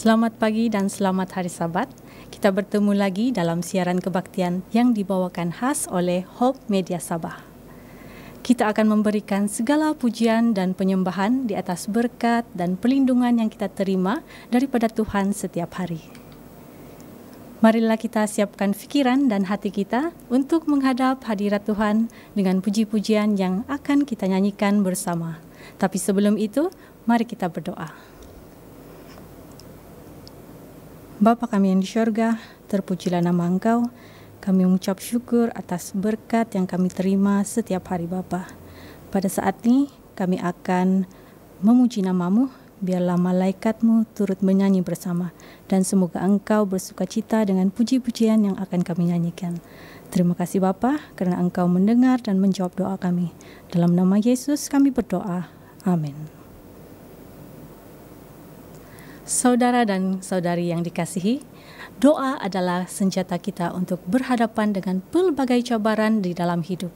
Selamat pagi dan selamat hari Sabat. Kita bertemu lagi dalam siaran kebaktian yang dibawakan khas oleh Hope Media Sabah. Kita akan memberikan segala pujian dan penyembahan di atas berkat dan perlindungan yang kita terima daripada Tuhan setiap hari. Marilah kita siapkan fikiran dan hati kita untuk menghadap hadirat Tuhan dengan puji-pujian yang akan kita nyanyikan bersama. Tapi sebelum itu, mari kita berdoa. Bapa kami yang di syurga, terpujilah nama Engkau. Kami mengucap syukur atas berkat yang kami terima setiap hari Bapa. Pada saat ini kami akan memuji nama-Mu, biarlah malaikat-Mu turut menyanyi bersama. Dan semoga Engkau bersukacita dengan puji-pujian yang akan kami nyanyikan. Terima kasih Bapa, karena Engkau mendengar dan menjawab doa kami. Dalam nama Yesus kami berdoa. Amin. Saudara dan saudari yang dikasihi, doa adalah senjata kita untuk berhadapan dengan pelbagai cabaran di dalam hidup.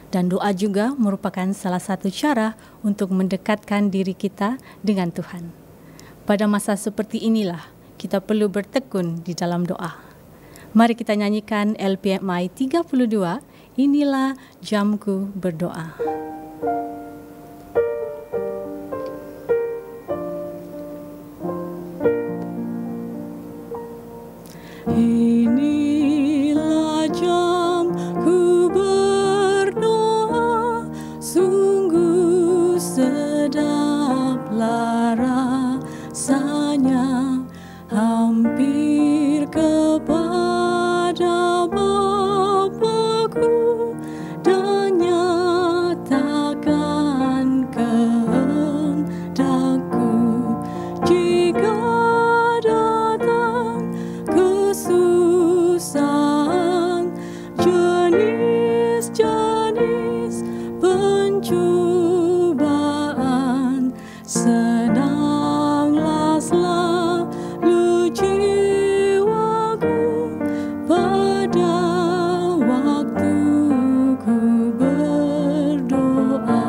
Dan doa juga merupakan salah satu cara untuk mendekatkan diri kita dengan Tuhan. Pada masa seperti inilah, kita perlu bertekun di dalam doa. Mari kita nyanyikan LPMI 32, Inilah Jamku Berdoa. Inilah jamku berdoa, sungguh sedaplah rasanya hampir kepada Bapa-Ku dan nyatakan kehendak-Ku. Jika kesusahan, jenis-jenis pencubaan, senanglah selalu jiwaku pada waktu ku berdoa.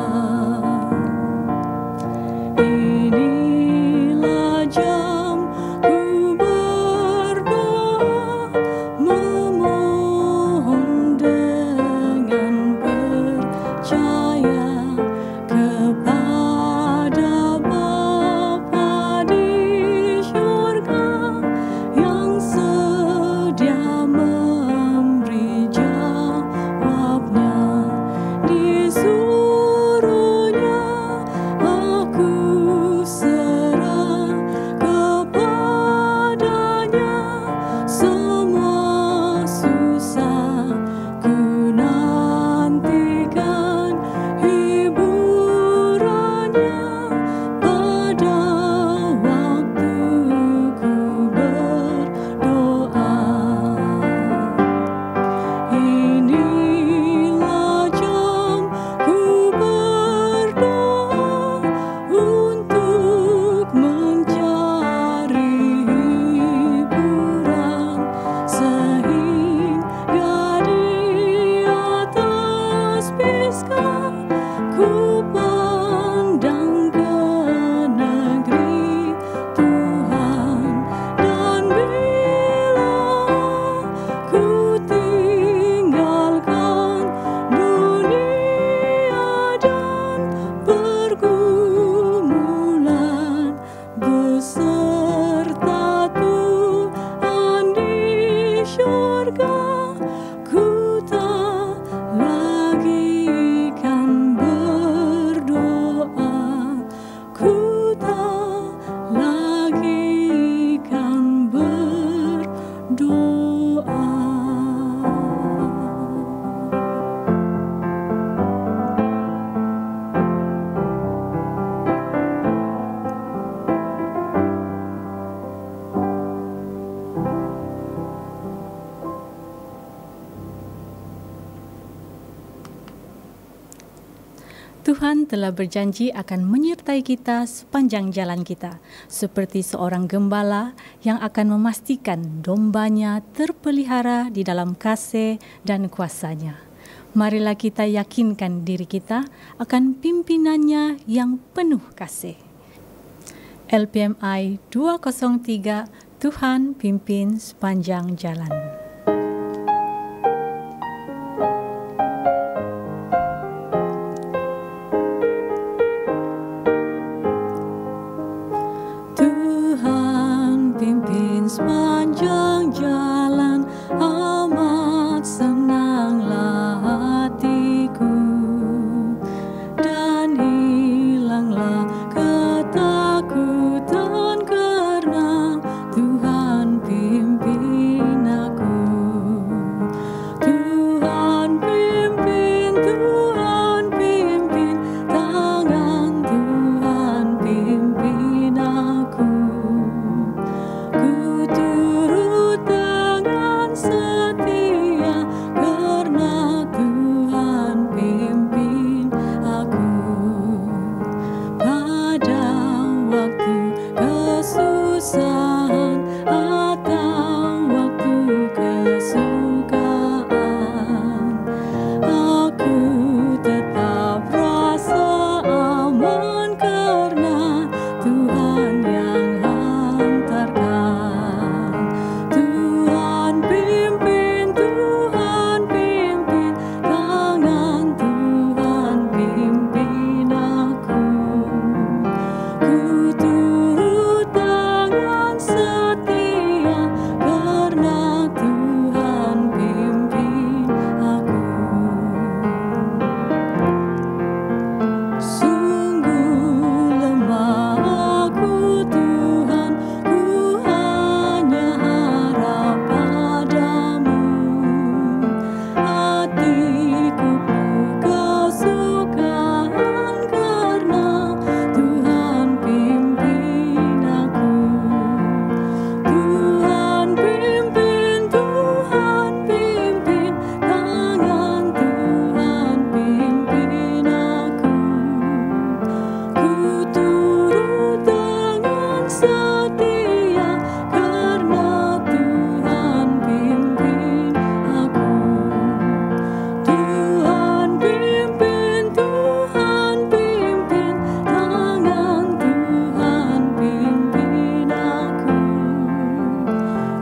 Inilah jamku berdoa, memohon dengan percaya kepada Bapa di syurga yang sedia memberi jawabnya. Disuruhnya aku serah kepadanya, semua susah ku nantikan hiburannya pada waktu ku berdoa. Inilah jamku berdoa untuk mencari hiburan, sehingga di atas pisgah ku pandang ke negeri Tuhan. Dan bila ku tinggalkan dunia dan pergumulan beserta Tuhan di syurga, ku tak lagi kan berdoa, ku tak lagi kan berdoa. Tuhan telah berjanji akan menyertai kita sepanjang jalan kita, seperti seorang gembala yang akan memastikan dombanya terpelihara di dalam kasih dan kuasa-Nya. Marilah kita yakinkan diri kita akan pimpinannya yang penuh kasih. LPMI 203, Tuhan pimpin sepanjang jalan. Tuhan pimpin sepanjang jalan, amat senanglah hatiku, dan hilanglah ketakutan karena Tuhan pimpin aku. Tuhan pimpin, tangan Tuhan pimpin aku. Ku turut dengan setia karena Tuhan pimpin aku. Pada waktu kesusahan atau waktu kesukaan, aku tetap rasa aman karena Tuhan yang hantarkan. Tuhan pimpin, tangan Tuhan pimpin aku. Ku turut dengan setia karena Tuhan pimpin aku. Sungguh lemah aku Tuhan, ku hanya harap padamu. Hatiku penuh kesukaan karena Tuhan pimpin aku. Tuhan pimpin, tangan Tuhan pimpin aku. Ku turut dengan setia karena Tuhan pimpin aku. Tuhan pimpin, tangan Tuhan pimpin aku.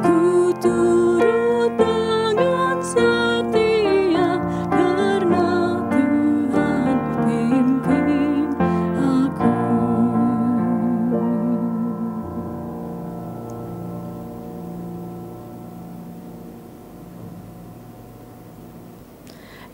Ku turut dengan setia karena Tuhan pimpin aku.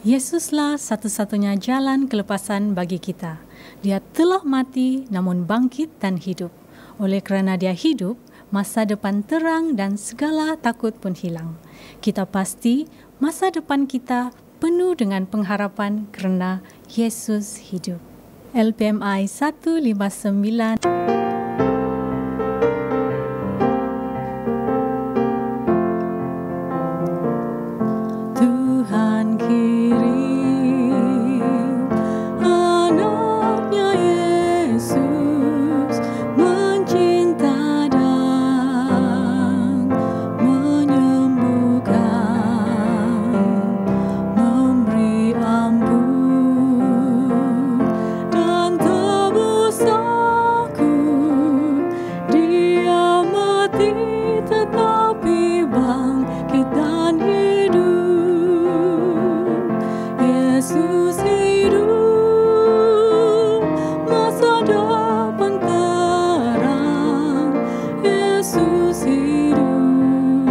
Yesuslah satu-satunya jalan kelepasan bagi kita. Dia telah mati namun bangkit dan hidup. Oleh kerana Dia hidup, masa depan terang dan segala takut pun hilang. Kita pasti masa depan kita penuh dengan pengharapan kerana Yesus hidup. LPMI 159. Tuhan kirim anaknya Yesus, mencinta dan menyembuhkan, memberi ampun dan tebus aku. Dia mati tetapi bangkit dan hidup. Yesus hidup, masa depan terang. Yesus hidup,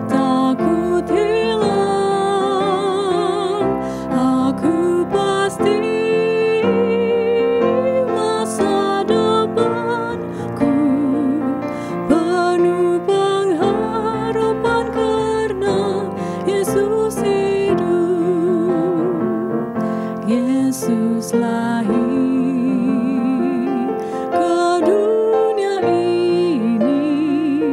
takut hilang. Aku pasti masa depanku penuh pengharapan karena Yesus hidup. Yesus lahir ke dunia ini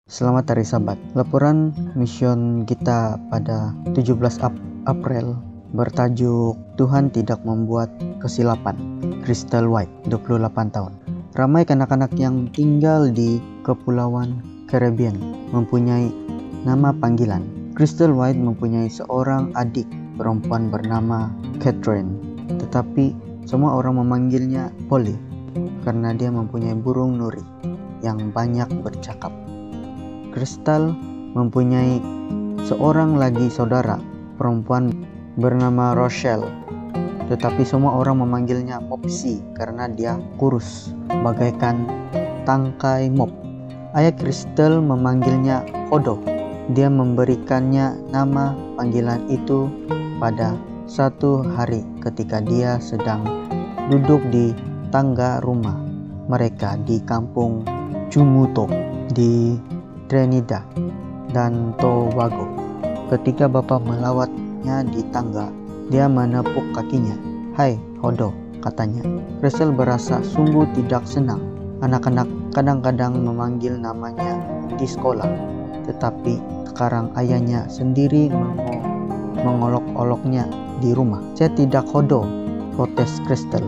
Selamat Hari Sabat. Laporan mision kita pada 17 April bertajuk Tuhan Tidak Membuat Kesilapan. Crystal White, 28 tahun. Ramai kanak-kanak yang tinggal di Kepulauan Caribbean mempunyai nama panggilan. Crystal White mempunyai seorang adik perempuan bernama Catherine, tetapi semua orang memanggilnya Polly karena dia mempunyai burung nuri yang banyak bercakap. Crystal mempunyai seorang lagi saudara perempuan bernama Rochelle, tetapi semua orang memanggilnya Mopsy karena dia kurus bagaikan tangkai mop. Ayah Crystal memanggilnya Hodo. Dia memberikannya nama panggilan itu pada satu hari ketika dia sedang duduk di tangga rumah mereka di kampung Cumuto di Trinidad dan Tobago. Ketika Bapa melawatnya di tangga, dia menepuk kakinya. "Hai Hodo," katanya. Crystal berasa sungguh tidak senang. Anak-anak kadang-kadang memanggil namanya di sekolah, tetapi sekarang ayahnya sendiri mengolok-oloknya di rumah. "Saya tidak Hodo," protes Crystal.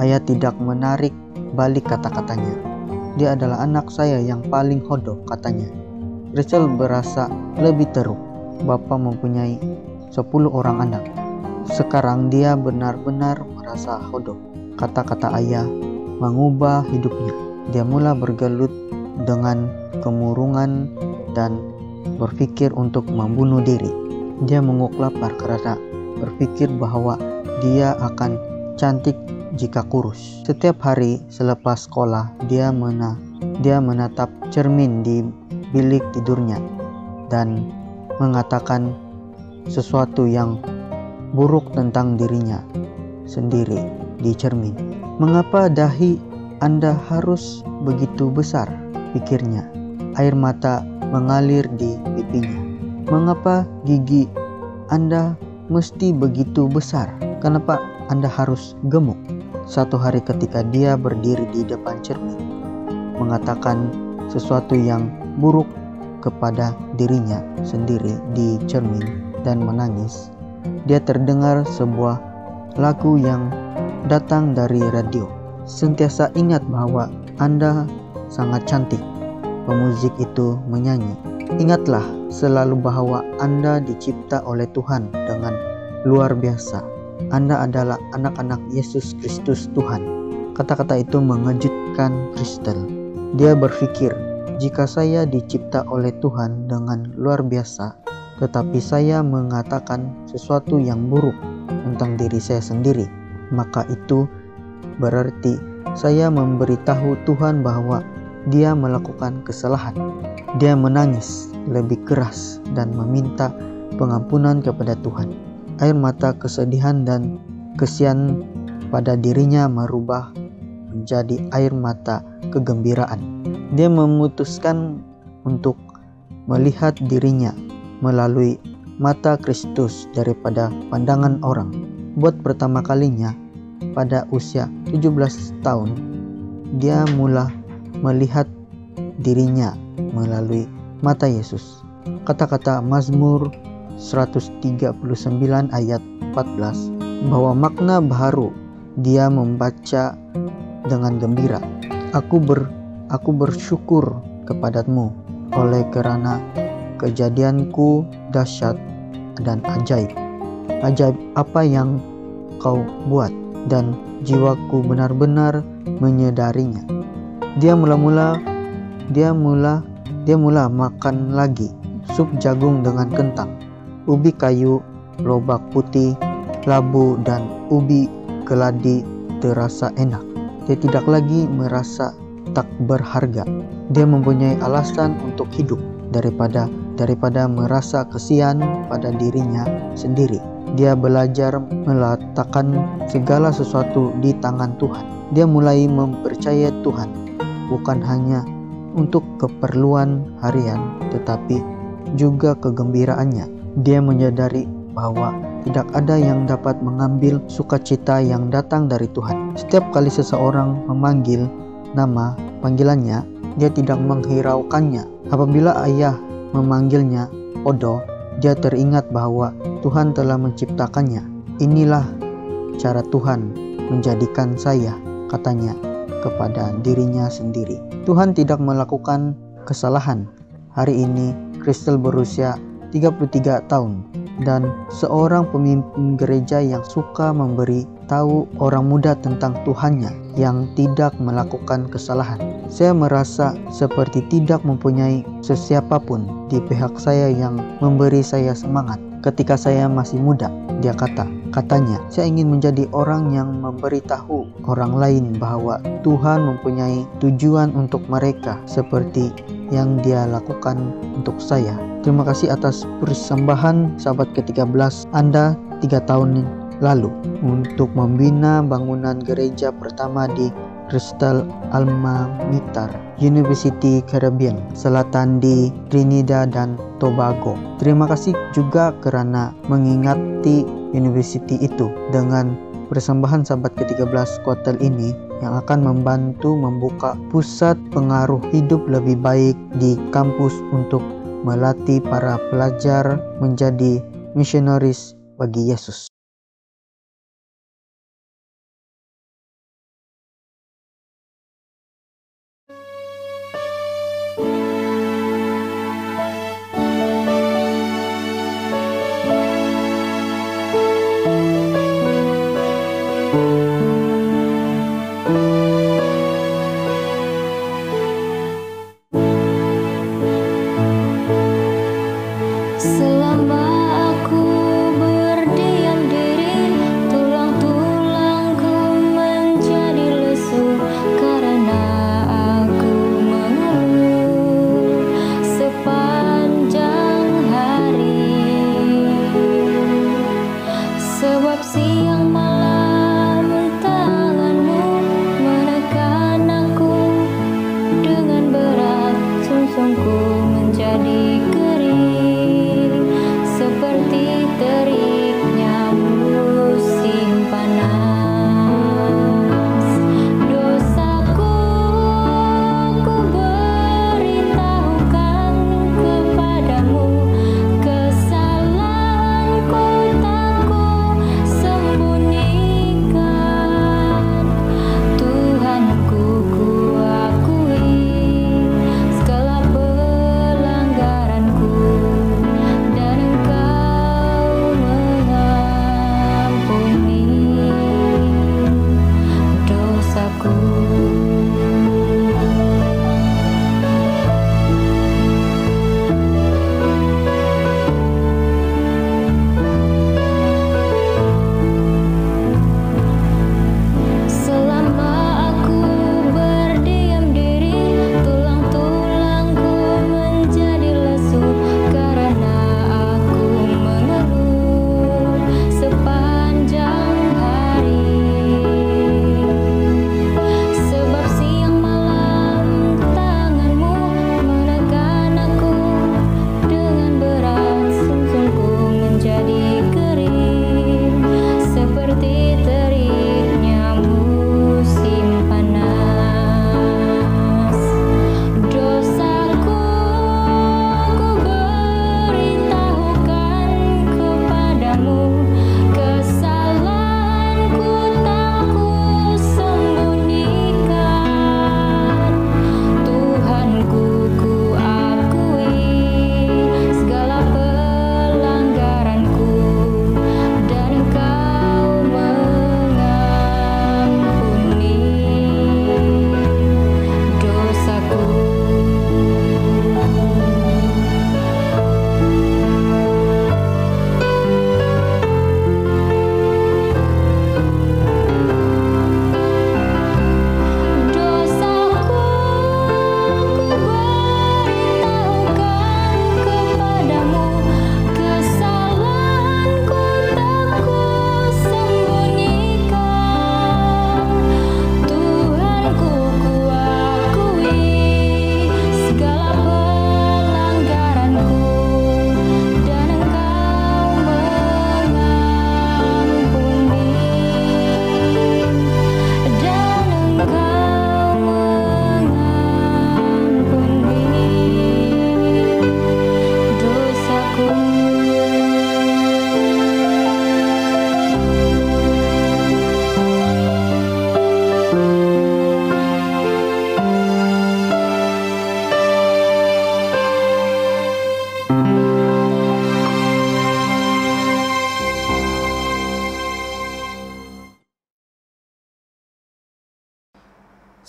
Ayah tidak menarik balik kata-katanya. "Dia adalah anak saya yang paling Hodo," katanya. Crystal berasa lebih teruk. Bapa mempunyai 10 orang anak. Sekarang dia benar-benar merasa Hodo. Kata-kata ayah mengubah hidupnya. Dia mulai bergelut dengan kemurungan dan berpikir untuk membunuh diri. Dia menguap lapar karena berpikir bahwa dia akan cantik jika kurus. Setiap hari selepas sekolah, dia menatap cermin di bilik tidurnya dan mengatakan sesuatu yang buruk tentang dirinya sendiri di cermin. "Mengapa dahi Anda harus begitu besar?" pikirnya. Air mata mengalir di pipinya. "Mengapa gigi Anda mesti begitu besar? Kenapa Anda harus gemuk?" Satu hari ketika dia berdiri di depan cermin, mengatakan sesuatu yang buruk kepada dirinya sendiri di cermin dan menangis, dia terdengar sebuah lagu yang datang dari radio. "Sentiasa ingat bahwa Anda sangat cantik," pemuzik itu menyanyi. "Ingatlah selalu bahwa Anda dicipta oleh Tuhan dengan luar biasa. Anda adalah anak-anak Yesus Kristus Tuhan." Kata-kata itu mengejutkan Crystal. Dia berpikir, jika saya dicipta oleh Tuhan dengan luar biasa, tetapi saya mengatakan sesuatu yang buruk tentang diri saya sendiri, maka itu berarti saya memberitahu Tuhan bahwa dia melakukan kesalahan. Dia menangis lebih keras dan meminta pengampunan kepada Tuhan. Air mata kesedihan dan kesian pada dirinya merubah menjadi air mata kegembiraan. Dia memutuskan untuk melihat dirinya melalui mata Kristus daripada pandangan orang. Buat pertama kalinya pada usia 17 tahun, dia mulai melihat dirinya melalui mata Yesus. Kata-kata Mazmur 139 ayat 14 bahwa makna baharu dia membaca dengan gembira. Aku bersyukur kepadamu oleh kerana kejadianku dahsyat dan ajaib. Ajaib apa yang kau buat, dan jiwaku benar-benar menyedarinya. Dia mula makan lagi sup jagung dengan kentang, ubi kayu, lobak putih, labu dan ubi keladi terasa enak. Dia tidak lagi merasa tak berharga. Dia mempunyai alasan untuk hidup daripada merasa kesian pada dirinya sendiri. Dia belajar meletakkan segala sesuatu di tangan Tuhan. Dia mulai mempercayai Tuhan bukan hanya untuk keperluan harian, tetapi juga kegembiraannya. Dia menyadari bahwa tidak ada yang dapat mengambil sukacita yang datang dari Tuhan. Setiap kali seseorang memanggil nama panggilannya, dia tidak menghiraukannya. Apabila ayah memanggilnya Hodo, dia teringat bahwa Tuhan telah menciptakannya. Inilah cara Tuhan menjadikan saya, katanya kepada dirinya sendiri. Tuhan tidak melakukan kesalahan. Hari ini Crystal berusia 33 tahun dan seorang pemimpin gereja yang suka memberi tahu orang muda tentang Tuhannya yang tidak melakukan kesalahan. Saya merasa seperti tidak mempunyai sesiapapun di pihak saya yang memberi saya semangat ketika saya masih muda. Dia katanya, saya ingin menjadi orang yang memberitahu orang lain bahwa Tuhan mempunyai tujuan untuk mereka seperti yang dia lakukan untuk saya. Terima kasih atas persembahan sahabat ke-13 Anda 3 tahun lalu untuk membina bangunan gereja pertama di Crystal Alma Mater, University Caribbean Selatan di Trinidad dan Tobago. Terima kasih juga kerana mengingati university itu. Dengan persembahan sahabat ke-13 kuartal ini yang akan membantu membuka pusat pengaruh hidup lebih baik di kampus untuk melatih para pelajar menjadi misionaris bagi Yesus. Selama aku berdiam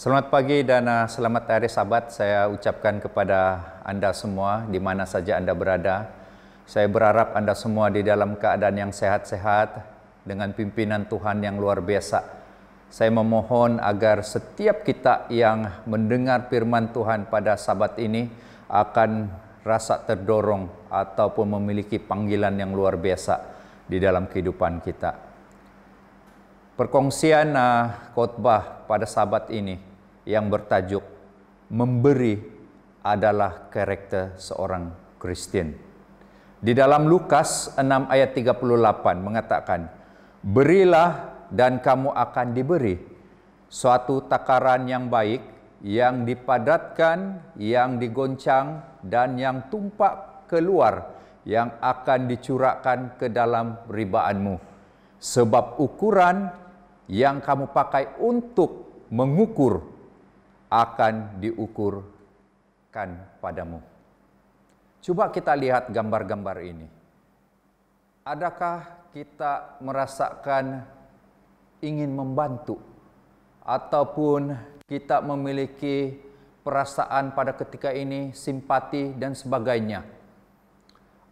Selamat pagi dan selamat hari Sabat saya ucapkan kepada Anda semua di mana saja Anda berada. Saya berharap Anda semua di dalam keadaan yang sehat-sehat dengan pimpinan Tuhan yang luar biasa. Saya memohon agar setiap kita yang mendengar firman Tuhan pada Sabat ini akan rasa terdorong ataupun memiliki panggilan yang luar biasa di dalam kehidupan kita. Perkongsian khotbah pada Sabat ini yang bertajuk memberi adalah karakter seorang Kristen. Di dalam Lukas 6 ayat 38 mengatakan, berilah dan kamu akan diberi suatu takaran yang baik, yang dipadatkan, yang digoncang, dan yang tumpah keluar, yang akan dicurahkan ke dalam ribaanmu. Sebab ukuran yang kamu pakai untuk mengukur akan diukurkan padamu. Coba kita lihat gambar-gambar ini. Adakah kita merasakan ingin membantu ataupun kita memiliki perasaan pada ketika ini simpati dan sebagainya,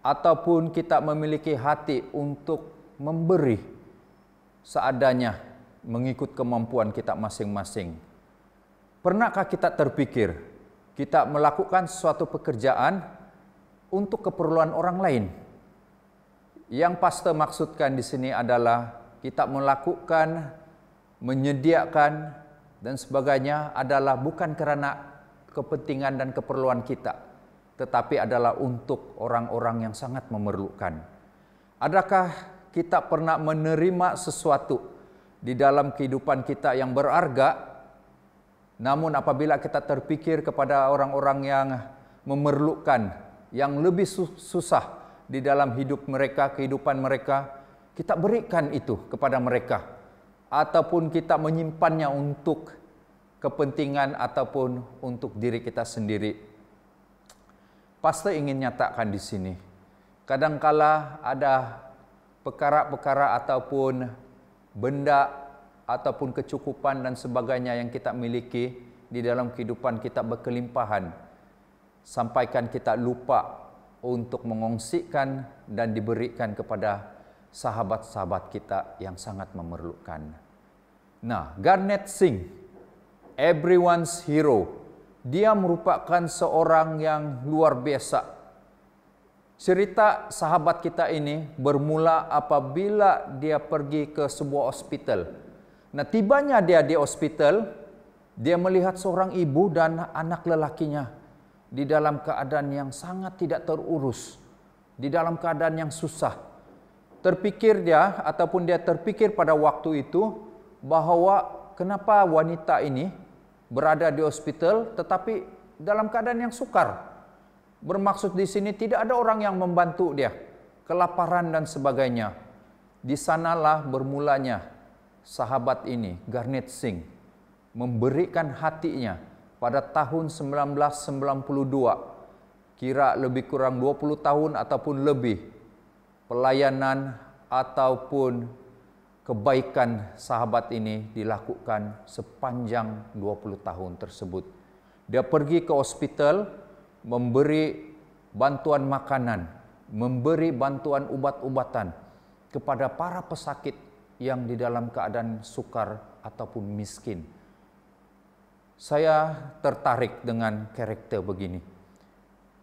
ataupun kita memiliki hati untuk memberi seadanya mengikut kemampuan kita masing-masing? Pernahkah kita terpikir kita melakukan suatu pekerjaan untuk keperluan orang lain? Yang pastor maksudkan di sini adalah kita melakukan, menyediakan dan sebagainya adalah bukan karena kepentingan dan keperluan kita, tetapi adalah untuk orang-orang yang sangat memerlukan. Adakah kita pernah menerima sesuatu di dalam kehidupan kita yang berharga, namun apabila kita terpikir kepada orang-orang yang memerlukan, yang lebih susah di dalam hidup mereka, kehidupan mereka, kita berikan itu kepada mereka, ataupun kita menyimpannya untuk kepentingan ataupun untuk diri kita sendiri. Pastor ingin nyatakan di sini, kadangkala ada perkara-perkara ataupun benda ataupun kecukupan dan sebagainya yang kita miliki di dalam kehidupan kita berkelimpahan, sampaikan kita lupa untuk mengongsikan dan diberikan kepada sahabat-sahabat kita yang sangat memerlukan. Nah, Garnet Singh, everyone's hero, dia merupakan seorang yang luar biasa. Cerita sahabat kita ini bermula apabila dia pergi ke sebuah hospital. Nah, tibanya dia di hospital, dia melihat seorang ibu dan anak lelakinya di dalam keadaan yang sangat tidak terurus, di dalam keadaan yang susah. Terpikir dia ataupun dia terpikir pada waktu itu bahwa kenapa wanita ini berada di hospital tetapi dalam keadaan yang sukar. Bermaksud di sini tidak ada orang yang membantu dia, kelaparan dan sebagainya. Di sanalah bermulanya sahabat ini, Garnet Singh, memberikan hatinya pada tahun 1992, kira lebih kurang 20 tahun ataupun lebih, pelayanan ataupun kebaikan sahabat ini dilakukan sepanjang 20 tahun tersebut. Dia pergi ke hospital, memberi bantuan makanan, memberi bantuan ubat-ubatan kepada para pesakit yang di dalam keadaan sukar ataupun miskin. Saya tertarik dengan karakter begini.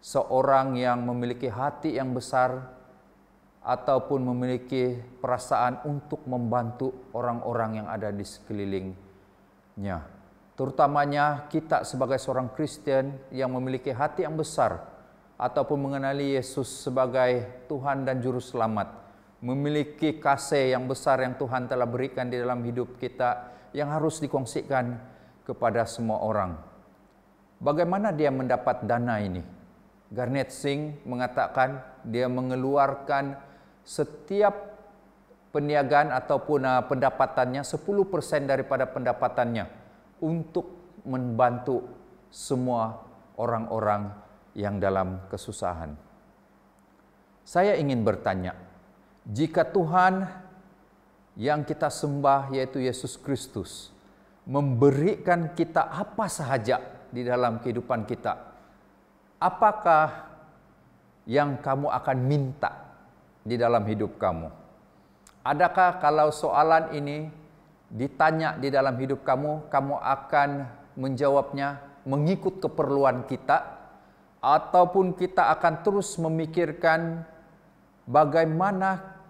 Seorang yang memiliki hati yang besar ataupun memiliki perasaan untuk membantu orang-orang yang ada di sekelilingnya. Terutamanya kita sebagai seorang Kristen yang memiliki hati yang besar ataupun mengenali Yesus sebagai Tuhan dan Juru Selamat. Memiliki kasih yang besar yang Tuhan telah berikan di dalam hidup kita yang harus dikongsikan kepada semua orang. Bagaimana dia mendapat dana ini? Garnet Singh mengatakan dia mengeluarkan setiap peniagaan ataupun pendapatannya 10% daripada pendapatannya untuk membantu semua orang-orang yang dalam kesusahan. Saya ingin bertanya, jika Tuhan yang kita sembah yaitu Yesus Kristus memberikan kita apa sahaja di dalam kehidupan kita. Apakah yang kamu akan minta di dalam hidup kamu? Adakah kalau soalan ini ditanya di dalam hidup kamu, kamu akan menjawabnya mengikut keperluan kita, ataupun kita akan terus memikirkan bagaimana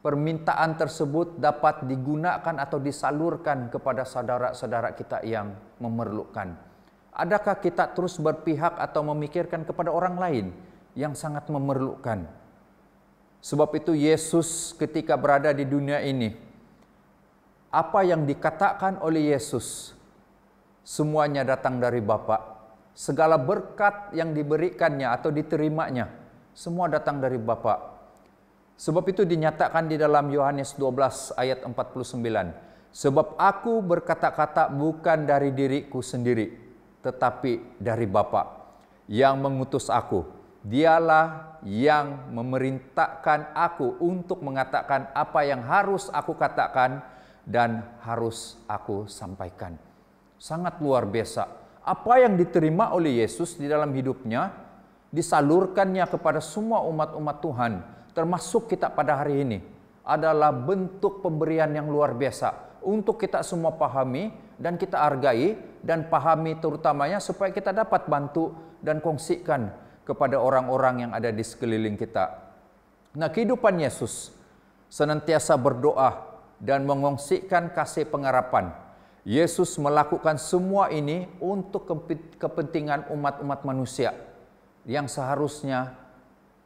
permintaan tersebut dapat digunakan atau disalurkan kepada saudara-saudara kita yang memerlukan? Adakah kita terus berpihak atau memikirkan kepada orang lain yang sangat memerlukan? Sebab itu Yesus ketika berada di dunia ini, apa yang dikatakan oleh Yesus, semuanya datang dari Bapa. Segala berkat yang diberikannya atau diterimanya, semua datang dari Bapa. Sebab itu dinyatakan di dalam Yohanes 12 ayat 49. Sebab aku berkata-kata bukan dari diriku sendiri, tetapi dari Bapa yang mengutus aku. Dialah yang memerintahkan aku untuk mengatakan apa yang harus aku katakan dan harus aku sampaikan. Sangat luar biasa. Apa yang diterima oleh Yesus di dalam hidupnya, disalurkannya kepada semua umat-umat Tuhan, termasuk kita pada hari ini, adalah bentuk pemberian yang luar biasa untuk kita semua pahami dan kita hargai dan pahami, terutamanya supaya kita dapat bantu dan kongsikan kepada orang-orang yang ada di sekeliling kita. Nah, kehidupan Yesus senantiasa berdoa dan mengongsikan kasih pengharapan. Yesus melakukan semua ini untuk kepentingan umat-umat manusia yang seharusnya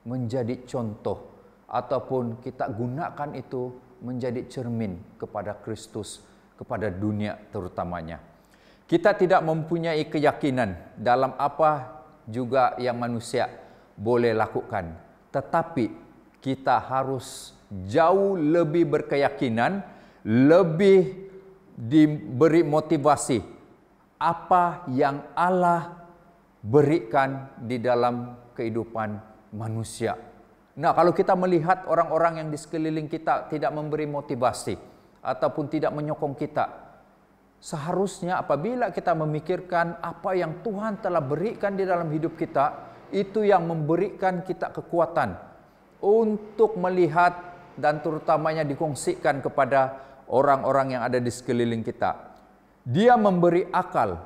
menjadi contoh ataupun kita gunakan itu menjadi cermin kepada Kristus, kepada dunia terutamanya. Kita tidak mempunyai keyakinan dalam apa juga yang manusia boleh lakukan, tetapi kita harus jauh lebih berkeyakinan, lebih diberi motivasi apa yang Allah berikan di dalam kehidupan manusia. Nah, kalau kita melihat orang-orang yang di sekeliling kita tidak memberi motivasi ataupun tidak menyokong kita, seharusnya apabila kita memikirkan apa yang Tuhan telah berikan di dalam hidup kita, itu yang memberikan kita kekuatan untuk melihat dan terutamanya dikongsikan kepada orang-orang yang ada di sekeliling kita. Dia memberi akal,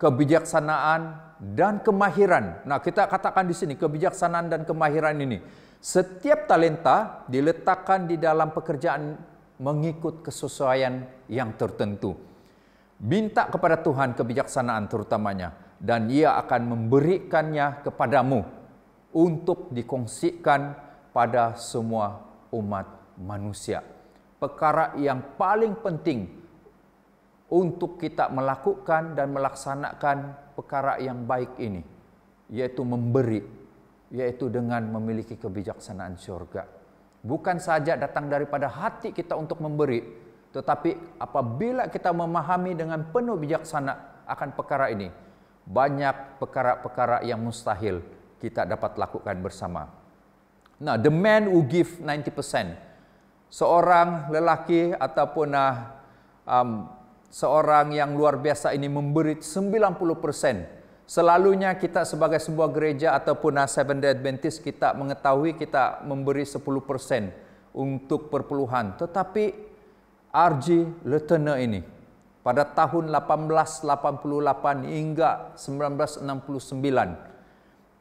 kebijaksanaan, dan kemahiran. Nah, kita katakan di sini kebijaksanaan dan kemahiran ini. Setiap talenta diletakkan di dalam pekerjaan mengikut kesesuaian yang tertentu. Minta kepada Tuhan kebijaksanaan terutamanya, dan Ia akan memberikannya kepadamu untuk dikongsikan pada semua umat manusia. Perkara yang paling penting untuk kita melakukan dan melaksanakan perkara yang baik ini, yaitu memberi, yaitu dengan memiliki kebijaksanaan surga. Bukan saja datang daripada hati kita untuk memberi, tetapi apabila kita memahami dengan penuh bijaksana akan perkara ini, banyak perkara-perkara yang mustahil kita dapat lakukan bersama. Nah, the man who give 90%, seorang lelaki ataupun seorang yang luar biasa ini memberi 90%. Selalunya kita sebagai sebuah gereja ataupun Seventh-day Adventist, kita mengetahui kita memberi 10% untuk perpuluhan. Tetapi R.G. Letourneau ini pada tahun 1888 hingga 1969,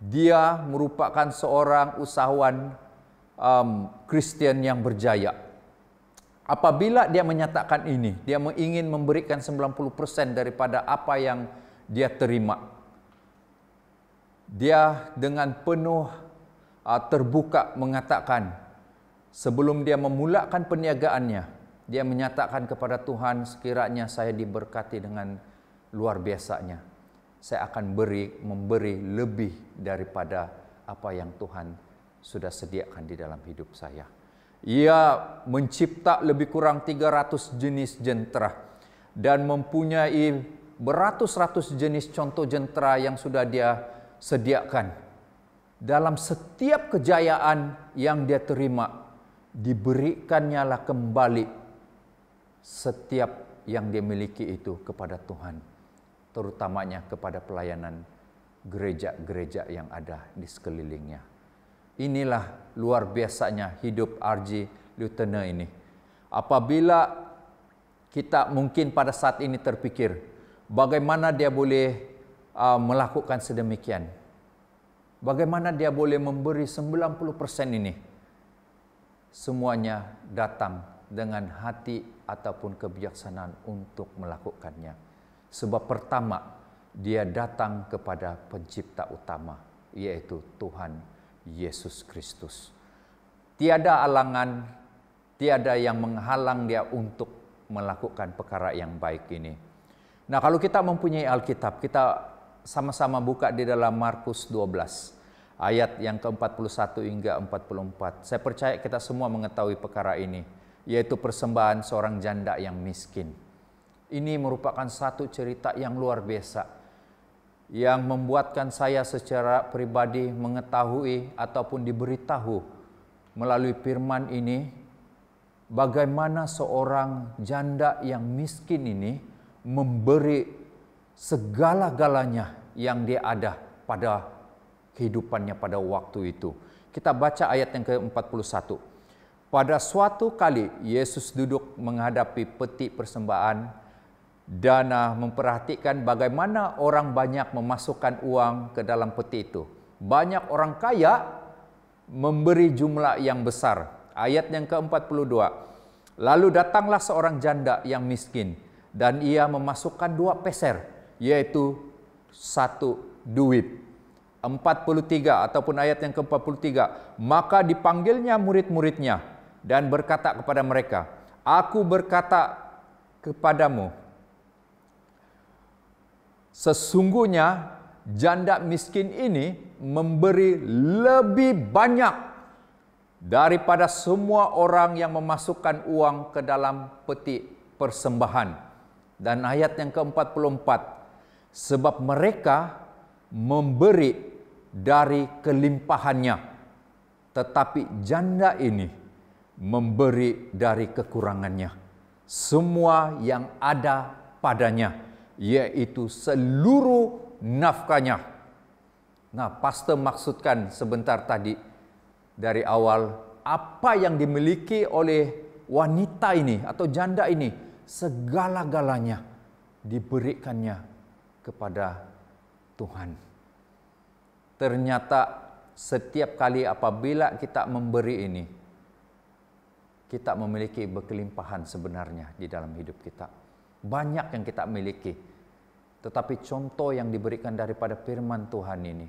dia merupakan seorang usahawan Kristen yang berjaya. Apabila dia menyatakan ini, dia ingin memberikan 90% daripada apa yang dia terima. Dia dengan penuh terbuka mengatakan, sebelum dia memulakan perniagaannya, dia menyatakan kepada Tuhan, sekiranya saya diberkati dengan luar biasanya, saya akan memberi lebih daripada apa yang Tuhan sudah sediakan di dalam hidup saya. Ia mencipta lebih kurang 300 jenis jentera dan mempunyai beratus-ratus jenis contoh jentera yang sudah dia sediakan. Dalam setiap kejayaan yang dia terima, diberikannya lah kembali setiap yang dia miliki itu kepada Tuhan, terutamanya kepada pelayanan gereja-gereja yang ada di sekelilingnya. Inilah luar biasanya hidup R.G. Leuthener ini. Apabila kita mungkin pada saat ini terpikir, bagaimana dia boleh melakukan sedemikian? Bagaimana dia boleh memberi 90% ini? Semuanya datang dengan hati ataupun kebijaksanaan untuk melakukannya. Sebab pertama, dia datang kepada pencipta utama, yaitu Tuhan Yesus Kristus. Tiada alangan, tiada yang menghalang dia untuk melakukan perkara yang baik ini. Nah, kalau kita mempunyai Alkitab, kita sama-sama buka di dalam Markus 12 ayat yang ke-41 hingga 44. Saya percaya kita semua mengetahui perkara ini, yaitu persembahan seorang janda yang miskin. Ini merupakan satu cerita yang luar biasa, yang membuatkan saya secara pribadi mengetahui ataupun diberitahu melalui firman ini, bagaimana seorang janda yang miskin ini memberi segala-galanya yang dia ada pada kehidupannya pada waktu itu. Kita baca ayat yang ke-41. Pada suatu kali Yesus duduk menghadapi peti persembahan dan memperhatikan bagaimana orang banyak memasukkan uang ke dalam peti itu. Banyak orang kaya memberi jumlah yang besar. Ayat yang ke-42. Lalu datanglah seorang janda yang miskin dan ia memasukkan 2 peser, yaitu 1 duit. 43 ataupun ayat yang ke-43. Maka dipanggilnya murid-muridnya dan berkata kepada mereka, "Aku berkata kepadamu, sesungguhnya janda miskin ini memberi lebih banyak daripada semua orang yang memasukkan uang ke dalam peti persembahan." Dan ayat yang ke-44, sebab mereka memberi dari kelimpahannya, tetapi janda ini memberi dari kekurangannya, semua yang ada padanya, yaitu seluruh nafkahnya. Nah, pastor maksudkan sebentar tadi dari awal, apa yang dimiliki oleh wanita ini atau janda ini, segala-galanya diberikannya kepada Tuhan. Ternyata setiap kali apabila kita memberi ini, kita memiliki berkelimpahan sebenarnya di dalam hidup kita. Banyak yang kita miliki. Tetapi contoh yang diberikan daripada firman Tuhan ini,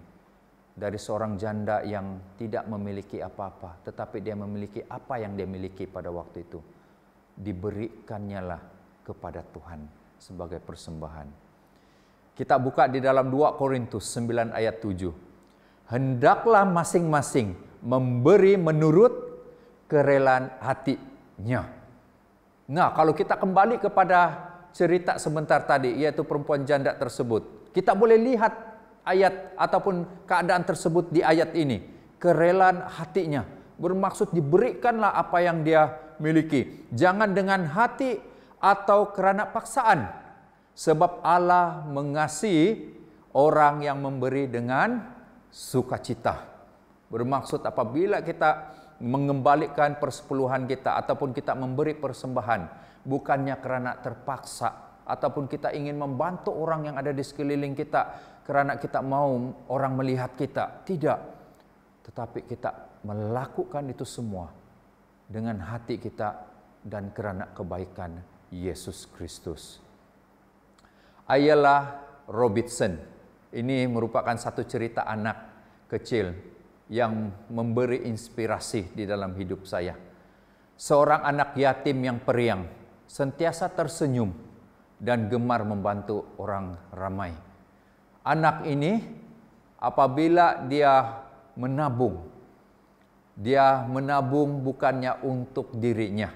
dari seorang janda yang tidak memiliki apa-apa, tetapi dia memiliki apa yang dia miliki pada waktu itu, diberikannya lah kepada Tuhan sebagai persembahan. Kita buka di dalam 2 Korintus 9 ayat 7. Hendaklah masing-masing memberi menurut kerelaan hatinya. Nah, kalau kita kembali kepada cerita sebentar tadi, yaitu perempuan janda tersebut, kita boleh lihat ayat ataupun keadaan tersebut di ayat ini. Kerelaan hatinya bermaksud diberikanlah apa yang dia miliki. Jangan dengan hati atau kerana paksaan. Sebab Allah mengasihi orang yang memberi dengan sukacita. Bermaksud apabila kita mengembalikan persepuluhan kita ataupun kita memberi persembahan, bukannya kerana terpaksa ataupun kita ingin membantu orang yang ada di sekeliling kita kerana kita mau orang melihat kita. Tidak. Tetapi kita melakukan itu semua dengan hati kita dan kerana kebaikan Yesus Kristus. Ayala Robertson, ini merupakan satu cerita anak kecil yang memberi inspirasi di dalam hidup saya. Seorang anak yatim yang periang, sentiasa tersenyum dan gemar membantu orang ramai. Anak ini apabila dia menabung bukannya untuk dirinya,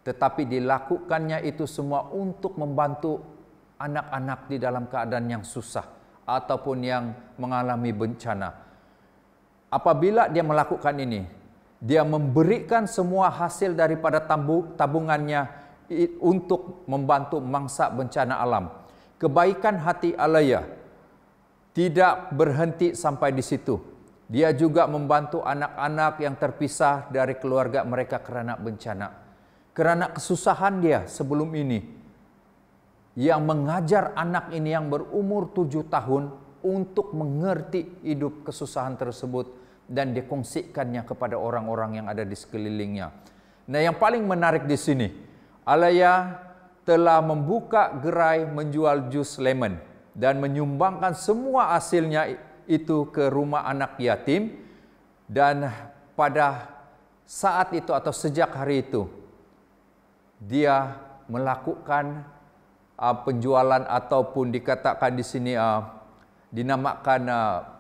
tetapi dilakukannya itu semua untuk membantu anak-anak di dalam keadaan yang susah ataupun yang mengalami bencana. Apabila dia melakukan ini, dia memberikan semua hasil daripada tabungannya untuk membantu mangsa bencana alam. Kebaikan hati Alaya tidak berhenti sampai di situ. Dia juga membantu anak-anak yang terpisah dari keluarga mereka kerana bencana. Kerana kesusahan dia sebelum ini, yang mengajar anak ini yang berumur 7 tahun untuk mengerti hidup kesusahan tersebut dan dikongsikannya kepada orang-orang yang ada di sekelilingnya. Nah, yang paling menarik di sini, Alaya telah membuka gerai menjual jus lemon dan menyumbangkan semua hasilnya itu ke rumah anak yatim. Dan pada saat itu atau sejak hari itu, dia melakukan penjualan ataupun dikatakan di sini dinamakan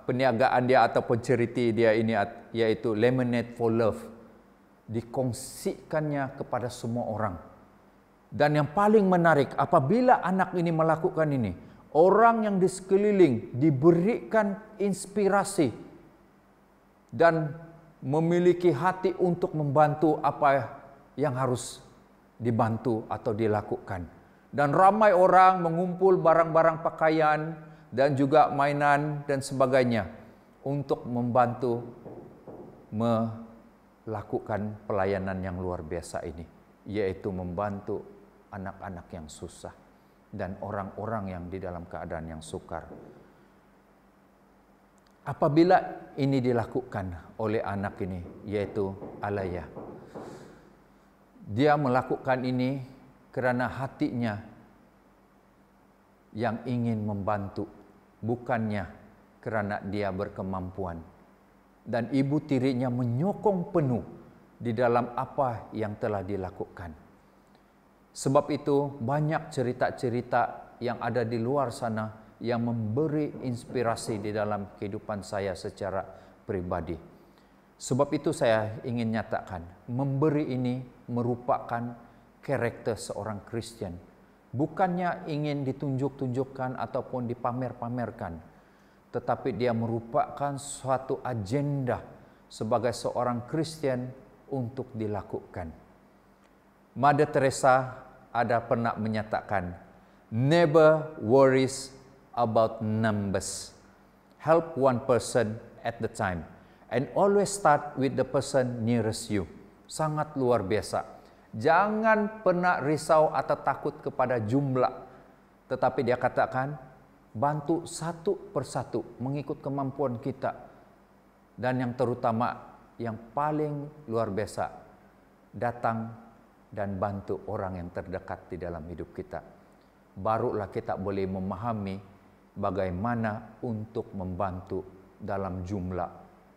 perniagaan dia ataupun charity dia ini, yaitu Lemonade for Love. Dikongsikannya kepada semua orang. Dan yang paling menarik, apabila anak ini melakukan ini, orang yang di sekeliling diberikan inspirasi dan memiliki hati untuk membantu apa yang harus dibantu atau dilakukan. Dan ramai orang mengumpul barang-barang pakaian dan juga mainan dan sebagainya untuk membantu melakukan pelayanan yang luar biasa ini, yaitu membantu anak-anak yang susah dan orang-orang yang di dalam keadaan yang sukar. Apabila ini dilakukan oleh anak ini, yaitu Alaya, dia melakukan ini kerana hatinya yang ingin membantu, bukannya kerana dia berkemampuan. Dan ibu tirinya menyokong penuh di dalam apa yang telah dilakukan. Sebab itu banyak cerita-cerita yang ada di luar sana yang memberi inspirasi di dalam kehidupan saya secara pribadi. Sebab itu saya ingin nyatakan, memberi ini merupakan karakter seorang Kristen. Bukannya ingin ditunjuk-tunjukkan ataupun dipamer-pamerkan, tetapi dia merupakan suatu agenda sebagai seorang Kristen untuk dilakukan. Mother Teresa ada pernah menyatakan, never worries about numbers. Help one person at the time and always start with the person nearest you. Sangat luar biasa. Jangan pernah risau atau takut kepada jumlah, tetapi dia katakan, bantu satu persatu mengikut kemampuan kita. Dan yang terutama, yang paling luar biasa, datang dan bantu orang yang terdekat di dalam hidup kita. Barulah kita boleh memahami bagaimana untuk membantu dalam jumlah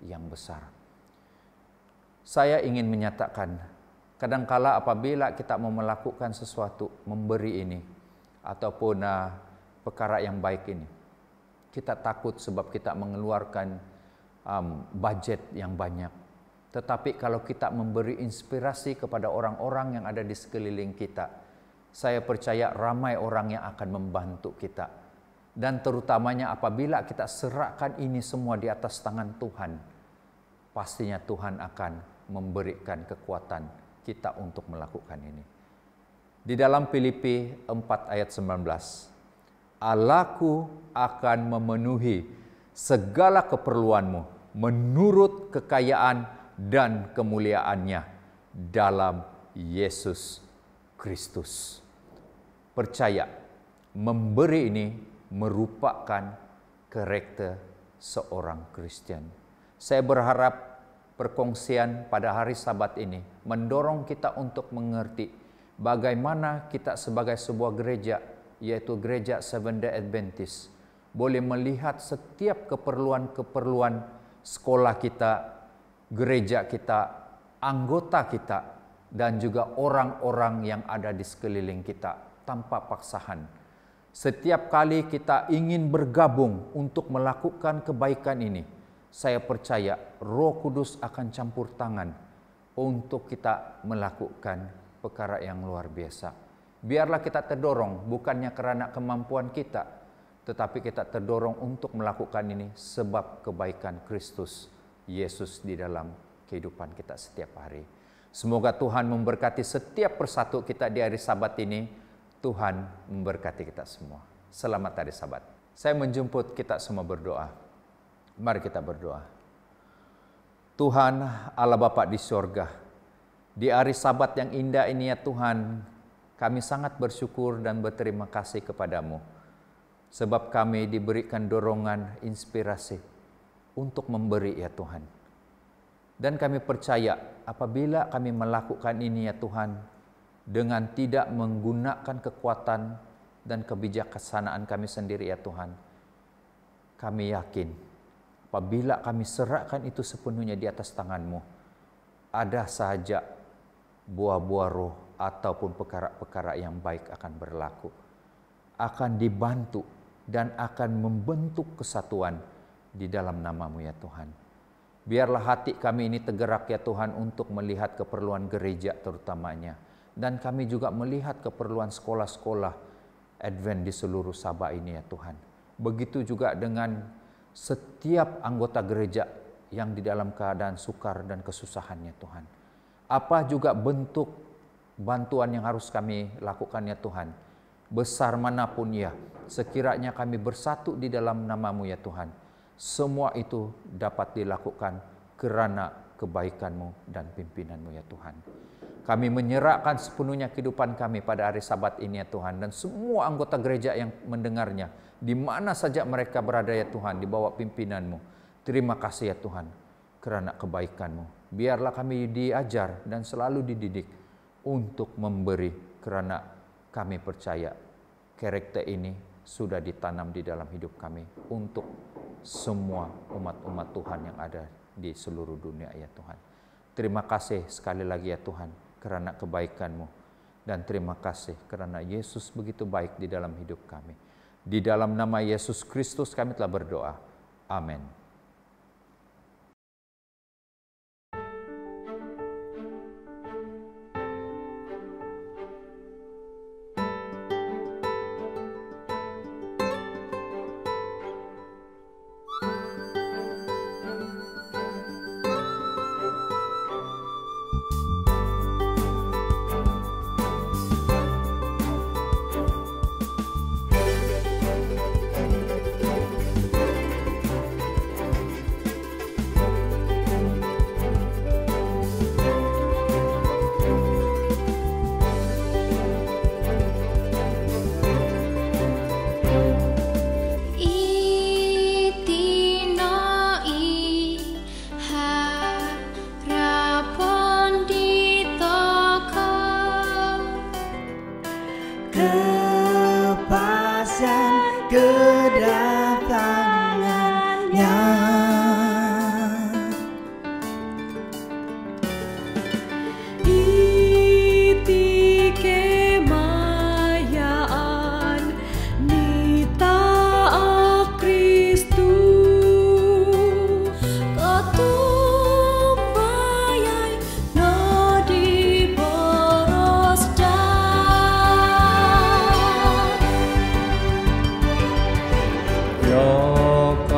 yang besar. Saya ingin menyatakan, kadangkala apabila kita mau melakukan sesuatu, memberi ini, ataupun perkara yang baik ini, kita takut sebab kita mengeluarkan budget yang banyak. Tetapi kalau kita memberi inspirasi kepada orang-orang yang ada di sekeliling kita, saya percaya ramai orang yang akan membantu kita. Dan terutamanya apabila kita serahkan ini semua di atas tangan Tuhan, pastinya Tuhan akan memberikan kekuatan kita untuk melakukan ini. Di dalam Filipi 4 ayat 19, Allahku akan memenuhi segala keperluanmu menurut kekayaan dan kemuliaannya dalam Yesus Kristus. Percaya, memberi ini merupakan karakter seorang Kristen. Saya berharap perkongsian pada hari Sabat ini mendorong kita untuk mengerti bagaimana kita sebagai sebuah gereja, yaitu gereja Seventh-day Adventist, boleh melihat setiap keperluan-keperluan sekolah kita, gereja kita, anggota kita, dan juga orang-orang yang ada di sekeliling kita tanpa paksaan. Setiap kali kita ingin bergabung untuk melakukan kebaikan ini, saya percaya Roh Kudus akan campur tangan untuk kita melakukan perkara yang luar biasa. Biarlah kita terdorong, bukannya kerana kemampuan kita, tetapi kita terdorong untuk melakukan ini sebab kebaikan Kristus Yesus di dalam kehidupan kita setiap hari. Semoga Tuhan memberkati setiap persatu kita di hari Sabat ini. Tuhan memberkati kita semua. Selamat hari Sabat. Saya menjemput kita semua berdoa. Mari kita berdoa. Tuhan Allah Bapa di sorga, di hari Sabat yang indah ini ya Tuhan, kami sangat bersyukur dan berterima kasih kepadamu. Sebab kami diberikan dorongan, inspirasi untuk memberi ya Tuhan. Dan kami percaya apabila kami melakukan ini ya Tuhan, dengan tidak menggunakan kekuatan dan kebijaksanaan kami sendiri ya Tuhan, kami yakin apabila kami serahkan itu sepenuhnya di atas tangan-Mu, ada saja buah-buah roh ataupun perkara-perkara yang baik akan berlaku, akan dibantu dan akan membentuk kesatuan di dalam nama-Mu ya Tuhan. Biarlah hati kami ini tergerak ya Tuhan untuk melihat keperluan gereja terutamanya. Dan kami juga melihat keperluan sekolah-sekolah Advent di seluruh Sabah ini ya Tuhan. Begitu juga dengan setiap anggota gereja yang di dalam keadaan sukar dan kesusahan ya Tuhan. Apa juga bentuk bantuan yang harus kami lakukan ya Tuhan. Besar manapun ya, sekiranya kami bersatu di dalam nama-Mu ya Tuhan. Semua itu dapat dilakukan karena kebaikan-Mu dan pimpinan-Mu ya Tuhan. Kami menyerahkan sepenuhnya kehidupan kami pada hari Sabat ini ya Tuhan. Dan semua anggota gereja yang mendengarnya, di mana saja mereka berada ya Tuhan, di bawah pimpinan-Mu. Terima kasih ya Tuhan, karena kebaikan-Mu. Biarlah kami diajar dan selalu dididik untuk memberi, karena kami percaya karakter ini sudah ditanam di dalam hidup kami untuk semua umat-umat Tuhan yang ada di seluruh dunia ya Tuhan. Terima kasih sekali lagi ya Tuhan karena kebaikan-Mu. Dan terima kasih karena Yesus begitu baik di dalam hidup kami. Di dalam nama Yesus Kristus kami telah berdoa. Amin.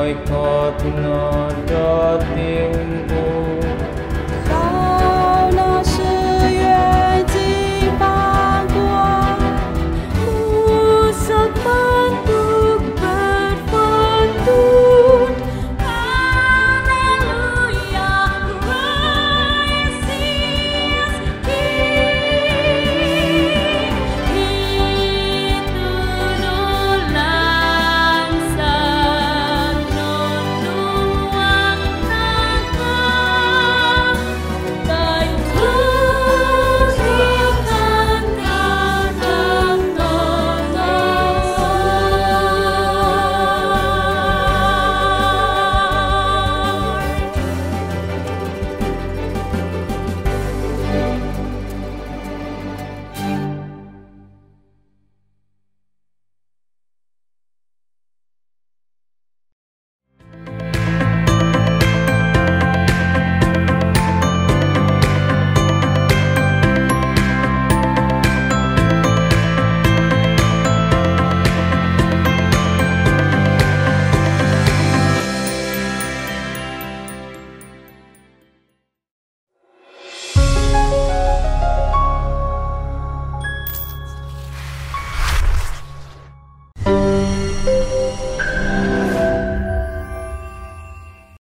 Koi ko tino do ti